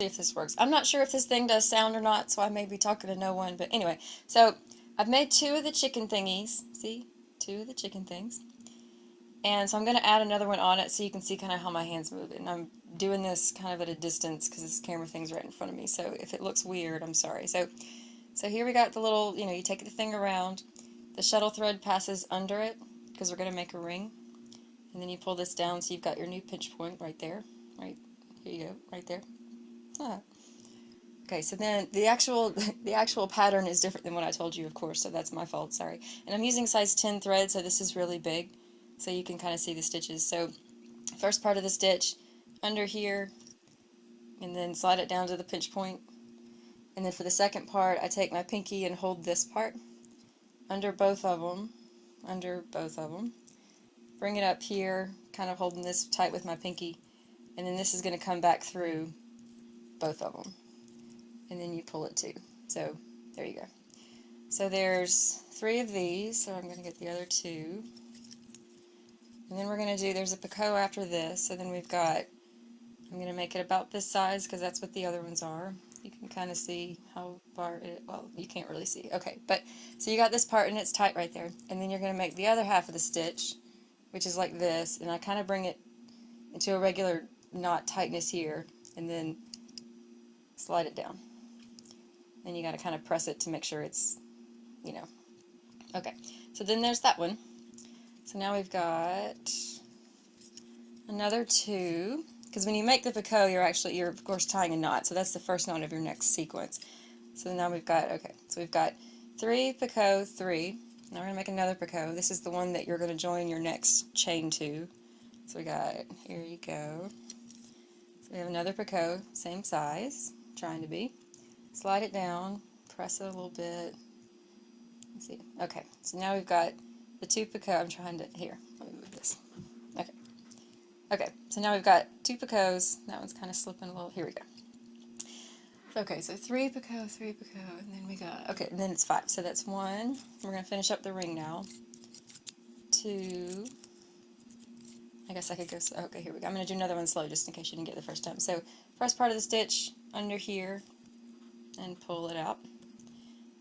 if this works. I'm not sure if this thing does sound or not, so I may be talking to no one, but anyway. So I've made 2 of the chicken thingies. See? 2 of the chicken things. And so I'm going to add another one on it so you can see kind of how my hands move. And I'm doing this kind of at a distance because this camera thing's right in front of me. So if it looks weird, I'm sorry. So here we got the little, you take the thing around. The shuttle thread passes under it because we're going to make a ring. And then you pull this down so you've got your new pinch point right there. Right, here you go, right there. Ah. Okay, so then the actual pattern is different than what I told you, of course, so that's my fault, sorry. And I'm using size 10 thread, so this is really big, so you can kind of see the stitches. So first part of the stitch, under here, and then slide it down to the pinch point. And then for the second part, I take my pinky and hold this part under both of them, bring it up here, kind of holding this tight with my pinky, and then this is going to come back through both of them. And then you pull it too. So there you go. So there's 3 of these, so I'm going to get the other 2. And then we're going to do, there's a picot after this, so then we've got, I'm going to make it about this size because that's what the other ones are. You can kind of see how far it, well, you can't really see. Okay, but, so you got this part and it's tight right there. And then you're going to make the other half of the stitch, which is like this, and I kind of bring it into a regular knot tightness here, and then slide it down. Then you got to kind of press it to make sure it's, Okay, so then there's that one. So now we've got another 2, because when you make the picot, you're of course tying a knot, so that's the first knot of your next sequence. So now we've got, okay, so we've got 3 picot, 3. Now we're going to make another picot. This is the one that you're going to join your next chain to. So we got, here you go. So we have another picot, same size, trying to be. Slide it down, press it a little bit. Let's see. Okay, so now we've got the 2 picot. I'm trying to, here, let me move this. Okay. Okay, so now we've got 2 picots. That one's kind of slipping a little. Here we go. Okay, so 3 picot, 3 picot, and then we got, okay, and then it's 5. So that's 1. We're going to finish up the ring now. 2. I guess I could go slow. Okay, here we go. I'm going to do another one slow just in case you didn't get it the first time. So first part of the stitch under here and pull it out.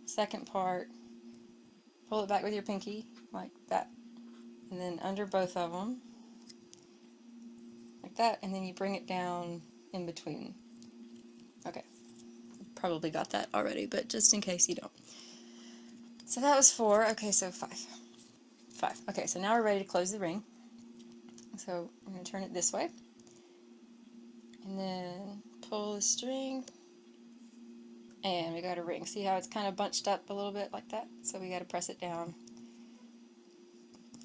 Second part, pull it back with your pinky like that. And then under both of them like that, and then you bring it down in between. Okay, probably got that already, but just in case you don't. So that was 4. Okay, so 5. 5. Okay, so now we're ready to close the ring. So I'm going to turn it this way, and then pull the string, and we got a ring. See how it's kind of bunched up a little bit like that? So we got to press it down.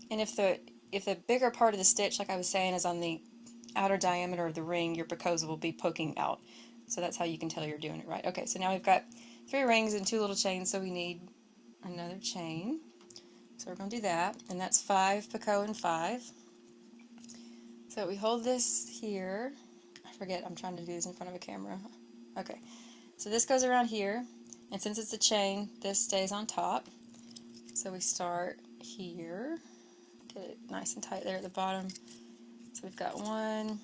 And if the bigger part of the stitch, like I was saying, is on the outer diameter of the ring, your picots will be poking out. So that's how you can tell you're doing it right. Okay, so now we've got 3 rings and 2 little chains, so we need another chain. So we're going to do that, and that's 5 picot and 5. So we hold this here. I forget, I'm trying to do this in front of a camera. Okay, so this goes around here, and since it's a chain, this stays on top. So we start here, get it nice and tight there at the bottom. So we've got 1,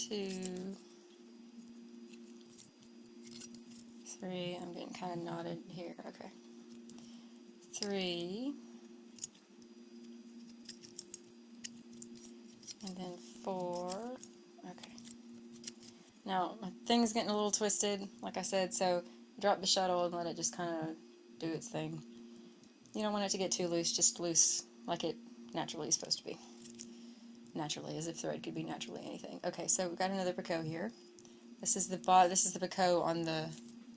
2, 3, I'm getting kind of knotted here, okay. 3, and then 4, okay. Now, my thing's getting a little twisted, like I said, so drop the shuttle and let it just kind of do its thing. You don't want it to get too loose, just loose like it naturally is supposed to be. Naturally, as if thread could be naturally anything. Okay, so we've got another picot here. This is the picot on the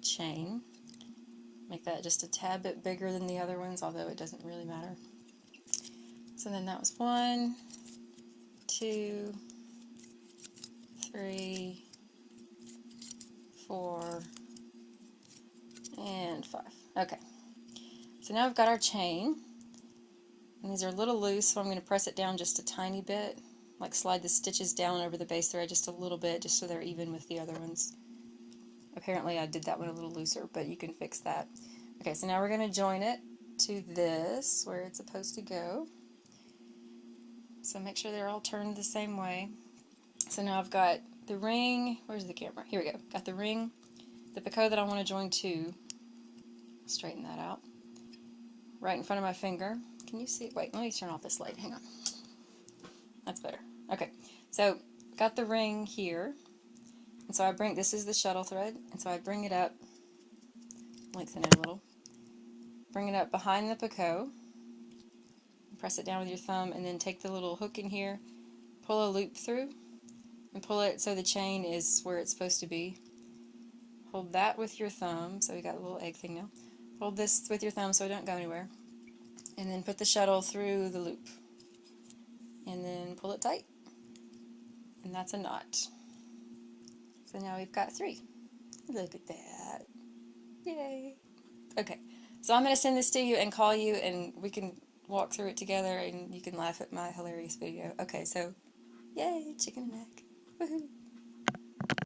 chain. Make that just a tad bit bigger than the other ones, although it doesn't really matter. So then that was 1, 2, 3, 4, and 5. Okay. So now we've got our chain. And these are a little loose, so I'm going to press it down just a tiny bit. Like slide the stitches down over the base thread just a little bit, just so they're even with the other ones. Apparently I did that one a little looser, but you can fix that. Okay, so now we're going to join it to this, where it's supposed to go. So make sure they're all turned the same way. So now I've got the ring. Where's the camera? Here we go. Got the ring, the picot that I want to join to. Straighten that out. Right in front of my finger. Can you see? Wait, let me turn off this light. Hang on. That's better. Okay, so got the ring here, and so I bring, this is the shuttle thread, and so I bring it up, lengthen it a little, bring it up behind the picot, press it down with your thumb, and then take the little hook in here, pull a loop through, and pull it so the chain is where it's supposed to be. Hold that with your thumb, so we got a little egg thing now. Hold this with your thumb so it don't go anywhere, and then put the shuttle through the loop, and then pull it tight, and that's a knot. So now we've got 3. Look at that. Yay. Okay, so I'm going to send this to you and call you, and we can walk through it together, and you can laugh at my hilarious video. Okay, so yay, chicken and egg. Woohoo.